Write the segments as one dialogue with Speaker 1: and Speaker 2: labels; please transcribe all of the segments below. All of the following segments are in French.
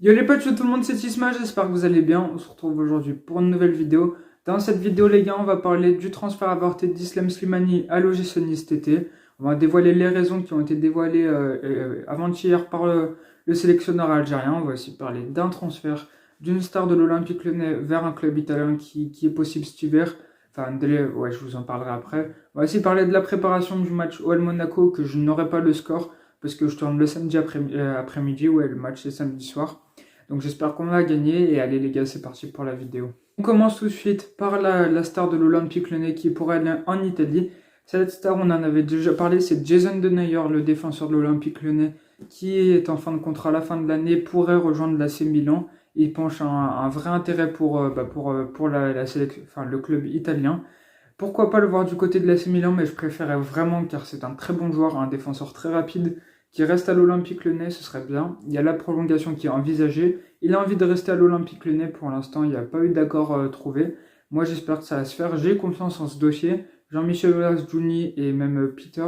Speaker 1: Yo les potes, yo tout le monde, c'est Tisma, j'espère que vous allez bien. On se retrouve aujourd'hui pour une nouvelle vidéo. Dans cette vidéo, les gars, on va parler du transfert avorté d'Islam Slimani à l'OGC Nice cet été. On va dévoiler les raisons qui ont été dévoilées avant-hier par le sélectionneur algérien. On va aussi parler d'un transfert d'une star de l'Olympique Lyonnais vers un club italien qui est possible cet hiver. Enfin, ouais, je vous en parlerai après. On va aussi parler de la préparation du match OL Monaco, que je n'aurai pas le score parce que je tourne le samedi après-midi. Ouais, le match c'est samedi soir. Donc j'espère qu'on va gagner et allez les gars, c'est parti pour la vidéo. On commence tout de suite par la star de l'Olympique Lyonnais qui pourrait aller en Italie. Cette star, on en avait déjà parlé, c'est Jason Denayer, le défenseur de l'Olympique Lyonnais, qui est en fin de contrat à la fin de l'année, pourrait rejoindre l'AC Milan. Il penche un vrai intérêt pour le club italien. Pourquoi pas le voir du côté de l'AC Milan, mais je préférais vraiment car c'est un très bon joueur, un défenseur très rapide qui reste à l'Olympique Lyonnais, ce serait bien. Il y a la prolongation qui est envisagée. Il a envie de rester à l'Olympique Lyonnais. Pour l'instant, il n'y a pas eu d'accord trouvé. Moi, j'espère que ça va se faire. J'ai confiance en ce dossier. Jean-Michel Aulas-Djouni et même Peter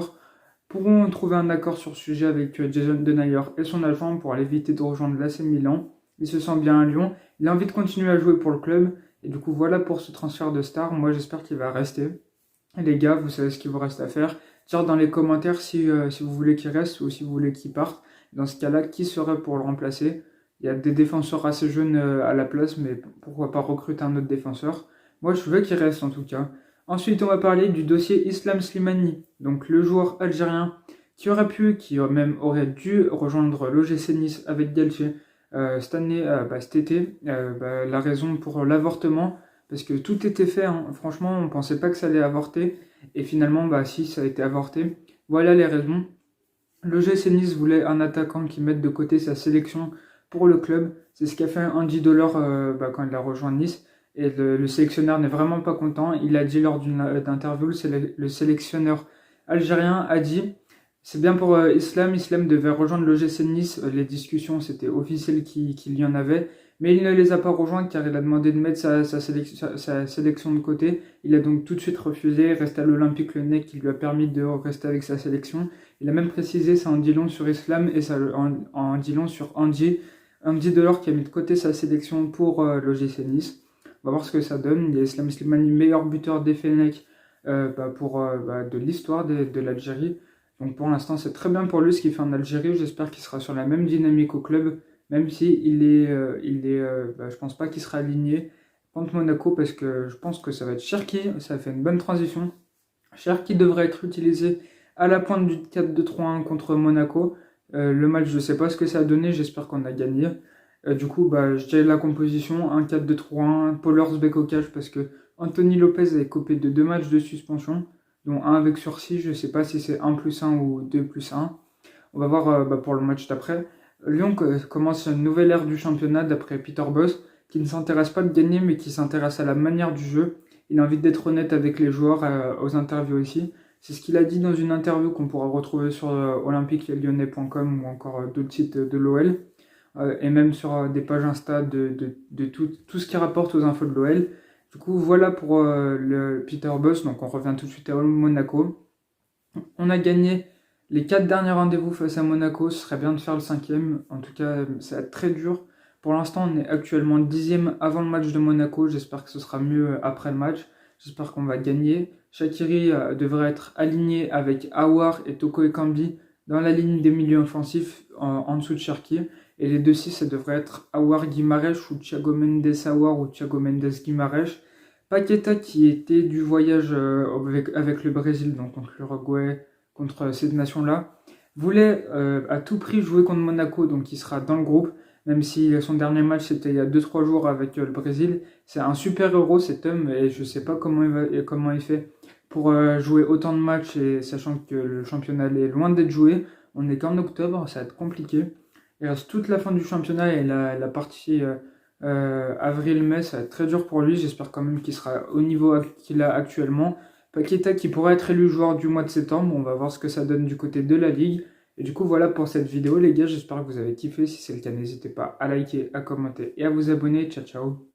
Speaker 1: pourront trouver un accord sur ce sujet avec Jason Denayer et son agent pour l'éviter de rejoindre l'AC Milan. Il se sent bien à Lyon. Il a envie de continuer à jouer pour le club. Et du coup, voilà pour ce transfert de star. Moi, j'espère qu'il va rester. Et les gars, vous savez ce qu'il vous reste à faire. Dire dans les commentaires si vous voulez qu'il reste ou si vous voulez qu'il parte. Dans ce cas-là, qui serait pour le remplacer? Il y a des défenseurs assez jeunes à la place, mais pourquoi pas recruter un autre défenseur? Moi, je veux qu'il reste en tout cas. Ensuite, on va parler du dossier Islam Slimani, donc le joueur algérien qui aurait pu, qui même aurait dû rejoindre l'OGC Nice avec Galtier cet été. La raison pour l'avortement, parce que tout était fait, hein. Franchement, on pensait pas que ça allait avorter. Et finalement, si, ça a été avorté. Voilà les raisons. Le GC Nice voulait un attaquant qui mette de côté sa sélection pour le club. C'est ce qu'a fait Andy Delors quand il a rejoint Nice. Et le sélectionneur n'est vraiment pas content. Il a dit lors d'une interview, le sélectionneur algérien a dit c'est bien pour Islam. Islam devait rejoindre le GC Nice. Les discussions, c'était officiel qu'il y en avait. Mais il ne les a pas rejoints car il a demandé de mettre sa sélection de côté. Il a donc tout de suite refusé, reste à l'Olympique Lyonnais qui lui a permis de rester avec sa sélection. Il a même précisé ça en dit long sur Islam et ça en dit long sur Andy Delors qui a mis de côté sa sélection pour l'OGC Nice. On va voir ce que ça donne. Il y a Islam Slimani, meilleur buteur des Fenech de l'histoire de l'Algérie. Donc pour l'instant c'est très bien pour lui ce qu'il fait en Algérie. J'espère qu'il sera sur la même dynamique au club. Même si je pense pas qu'il sera aligné contre Monaco parce que je pense que ça va être Cherki, ça fait une bonne transition. Cherki devrait être utilisé à la pointe du 4-2-3-1 contre Monaco. Le match, je sais pas ce que ça a donné, j'espère qu'on a gagné. Du coup, je dirais la composition, un 4-2-3-1, Paul Orsbeck au cage parce que Anthony Lopez est copé de 2 matchs de suspension, dont un avec sursis, je sais pas si c'est 1+1 ou 2+1. On va voir pour le match d'après. Lyon commence une nouvelle ère du championnat d'après Peter Bosz, qui ne s'intéresse pas de gagner mais qui s'intéresse à la manière du jeu. Il a envie d'être honnête avec les joueurs, aux interviews aussi. C'est ce qu'il a dit dans une interview qu'on pourra retrouver sur olympiquelyonnais.com ou encore d'autres sites de l'OL, et même sur des pages Insta de tout ce qui rapporte aux infos de l'OL. Du coup, voilà pour le Peter Bosz. Donc on revient tout de suite à Monaco. On a gagné les 4 derniers rendez-vous face à Monaco, ce serait bien de faire le 5e. En tout cas, ça va être très dur. Pour l'instant, on est actuellement 10e avant le match de Monaco. J'espère que ce sera mieux après le match. J'espère qu'on va gagner. Shaqiri devrait être aligné avec Aouar et Toko Ekambi dans la ligne des milieux offensifs en dessous de Cherki. Et les 2-6, ça devrait être Aouar Guimarães ou Thiago Mendes Aouar ou Thiago Mendes Guimarães. Paqueta qui était du voyage avec le Brésil, donc contre l'Uruguay, contre cette nation-là, voulait à tout prix jouer contre Monaco, donc il sera dans le groupe, même si son dernier match c'était il y a 2-3 jours avec le Brésil. C'est un super héros cet homme et je sais pas comment il fait pour jouer autant de matchs, et sachant que le championnat est loin d'être joué. On est qu'en octobre, ça va être compliqué. Il reste toute la fin du championnat et la partie avril-mai, ça va être très dur pour lui. J'espère quand même qu'il sera au niveau qu'il a actuellement. Paqueta qui pourrait être élu joueur du mois de septembre. On va voir ce que ça donne du côté de la Ligue. Et du coup, voilà pour cette vidéo, les gars. J'espère que vous avez kiffé. Si c'est le cas, n'hésitez pas à liker, à commenter et à vous abonner. Ciao, ciao.